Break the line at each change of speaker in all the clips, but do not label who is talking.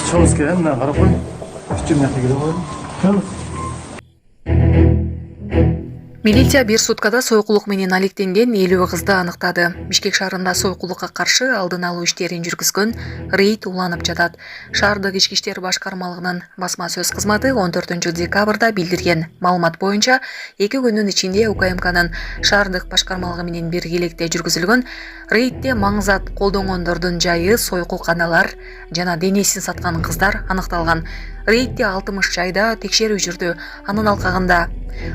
Çıkmamız gerek. Ne kadar koy? Küçük ne kadar koy? Tamam.
Милиция бир суткада сойкулук менен алектенген 50 кызды аныктады. Бишкек шаарында сойкулукка каршы алдын алуу иштерин жүргүзгөн рейд уланып жатат. Шаардык ички иштер башкармалыгынын басма сөз кызматы 14 декабрда билдирген маалымат боюнча 2 күндүн ичинде УКМКнын шаардык башкармалыгы менен биргеликте жүргүзүлгөн рейдде маңзат колдонгондордун жайы сойкулканалар жана денесин саткан кыздар аныкталган. Рейдде 60 жайда текшерүү жүрдү. Анын алкагында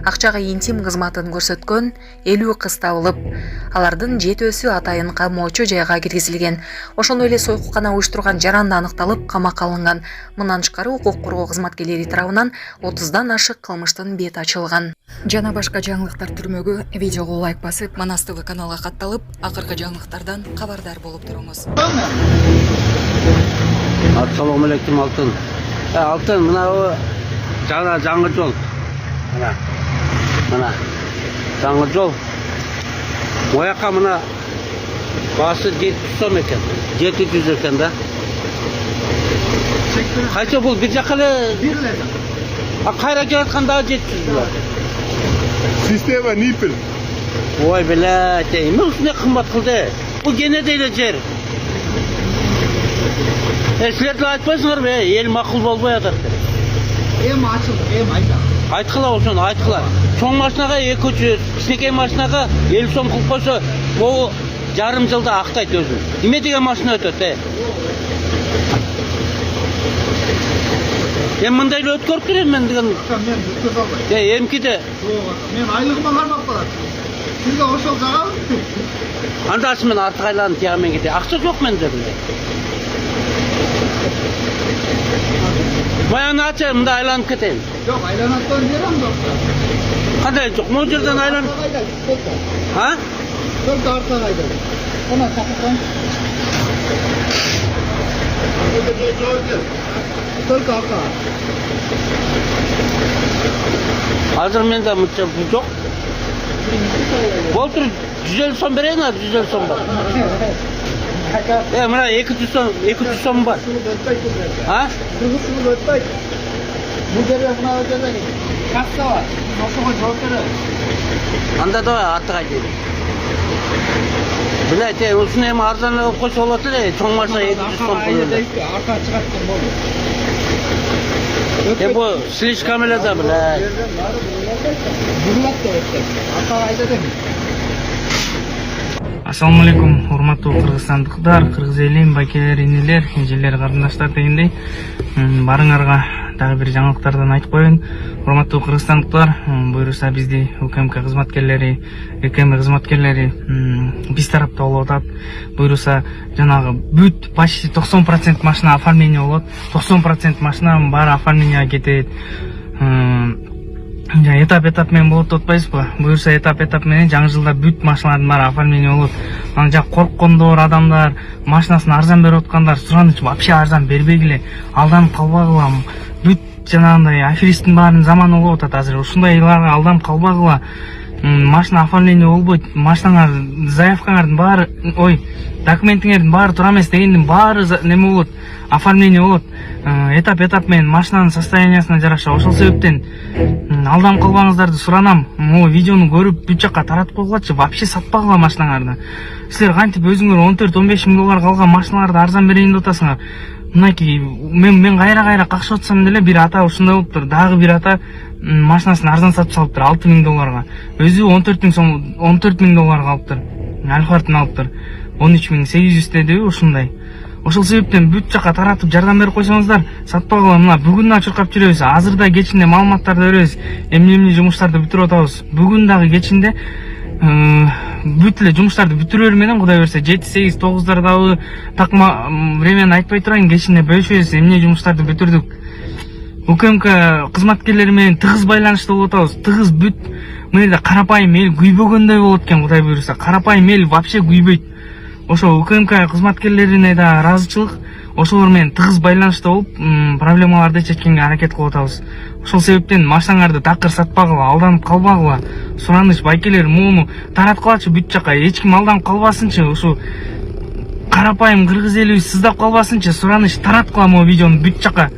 акчага интим кызматын көрсөткөн 50 кыз табылып, алардын 7-өсү атайын камоочу жайга киргизилген. Ошондой эле сойкулкана уюштурган жаранды аныкталып, камакка алынган. Мындан тышкары укук коргоо кызматкерлери тарабынан 30дан ашык кылмыштын бети ачылган. Жана башка жаңылыктар түрмөгү видеого лайк басып, Манас ТВ каналга катталып, акыркы жаңылыктардан кабардар болуп туруңуз.
Assalomu alaykum Altın. Altın, mana жаңы жол. Mana жаңы жол. Ояққа мына басы 700 сом екен. 700 екен да. Қайсы бұл бір жаққа эле қайра келатканда 700 бұл.
Sistema nipil.
Ой, блядь, эме ушуна кымбат кылды. Бул кенеде эле жер. Силерде айтпайсыңар бе, ел макул болбой атат.
Эми ачылды, эми айта.
Айткыла ошону, айткыла. Чоң машинага 200, кичинекей машинага 50 сом кылып койсо, бул жарым жылда актайт өзүн. Эме деген машина өтөт, мындай эле өткөрүп берем мен деген.
Мен өткөрө албайм.
Эмкиде.
Мен айлыгыма кармап калат. Сизге ошол жагабы?
Андасы мен артык айланып тиямен кете. Акча жок менде биле. Баяны ача, мында айланып кетейин.
Жок, айланаттан берем жок.
Кандай жок, могу жерден айланып. Ha?
Только артка кайда. Ona sakın. Только арка.
Азыр менде мынча жок. Болтур 150 сом берейин, 150 сом бар. Мына 200 сом бар. Ha?
Кыргызчылык өтпөйт. Бул жерде мына жерде касса бар. Ошого жооп берет.
Анда да артык айтайын. Блять, ушуну эми арзан кылып койсо болот эле, чоң машина 200 сом кылып.
Арка чыгаткан болду.
Бу слишком эле да, блять.
Бурулат да өттү. Арка айдадым.
Ассаламу алейкум, урматтуу кыргызстандыктар, кыргыз элим, байкелер, инелер, эжелер, карындаштар дегендей барыңарга дагы бир жаңылыктардан айтып коеюн. Урматтуу кыргызстандыктар, буюрса бизди УКМК кызматкерлери, ЭКМ кызматкерлери биз тарапта болуп атат. Буюрса жанагы бүт почти 90% машина оформление болот. 90% машинанын баары оформленияга кетет. Этап менен болот деп атпайсызбы? Буюрса этап менен жаңы жылда бүт машиналардын баары оформление болот. Аны жак корккондор адамдар, машинасын арзан берип аткандар, сураныч вообще арзан бербегиле, алданып калбагыла. Бүт жанагындай аферисттин баарын заманы болуп атат азыр. Ушундайларга алданып калбагыла. Машина оформление болбойт, машинаңар, заявкаңардын баары, документиңердин баары туура эмес дегендин баары неме болот, оформление болот. Этап менен машинанын состояниясына жараша. Ошол себептен алданып калбаңыздарды суранам. Могу видеону көрүп бүт жакка таратып койгулачы, вообще сатпагыла машинаңарды. Силер кантип өзүңөр 14-15 миң долларга алган машиналарды арзан берейин деп атасыңар. Мынакей мен кайра какшып атсам деле бир ата ушундай болуптур. Дагы бир ата машинасын арзан сатып салыптыр 6 миң долларга. Өзү 14 миң долларга алыптыр. Альфартын алыптыр. 13.800 дедиби ушундай. Ошол себептен бүт жакка таратып жардам берип койсоңуздар, сатпагыла. Мына бүгүн чуркап жүрөбүз. Азырда кечинде маалыматтарды беребиз. Эмне жумуштарды бүтүрүп атабыз. Бүгүн дагы кечинде бүт эле жумуштарды бүтүрөр менен Кудай берсе 7-8-9 такма времени айтпай турайын, кечинде бөлүшөбүз. Эмне жумуштарды бүтүрдүк. УКМК кызматкерлери менен тыгыз байланышта болуп атабыз. Тыгыз бүт мына карапайым эл күйбөгөндөй болот экен, Кудай буйруса. Карапайым эл вообще күйбөйт. Ошо УКМК кызматкерлерине да ыраазычылык, ошолор менен тыгыз байланышта болуп, проблемаларды чечкенге аракет кылып атабыз. Ошол себептен машинаңарды такыр сатпагыла, алданып калбагыла. Сураныч байкелер муну тараткылачы бүт жакка, эч ким алданып калбасынчы. Ушу карапайым кыргыз элибиз сыздап калбасынчы сураныч тараткыла могу видеону бүт жака.